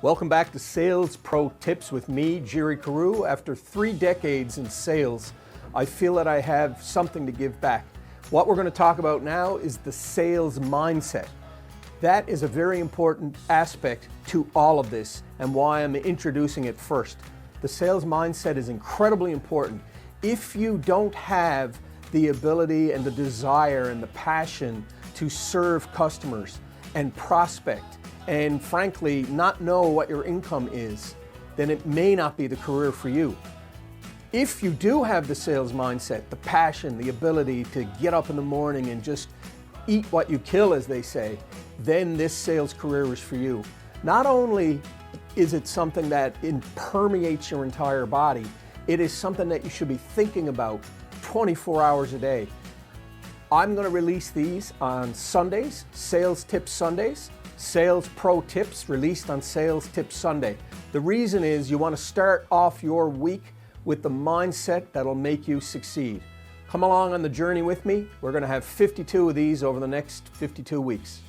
Welcome back to Sales Pro Tips with me, Gerry Carew. After 3 decades in sales, I feel that I have something to give back. What we're going to talk about now is the sales mindset. That is a very important aspect to all of this and why I'm introducing it first. The sales mindset is incredibly important. If you don't have the ability and the desire and the passion to serve customers and prospect and frankly not know what your income is, then it may not be the career for you. If you do have the sales mindset, the passion, the ability to get up in the morning and just eat what you kill, as they say, then this sales career is for you. Not only is it something that permeates your entire body, it is something that you should be thinking about 24 hours a day. I'm going to release these on Sundays, Sales Tips Sundays, Sales Pro Tips released on Sales Tips Sunday. The reason is you want to start off your week with the mindset that'll make you succeed. Come along on the journey with me. We're going to have 52 of these over the next 52 weeks.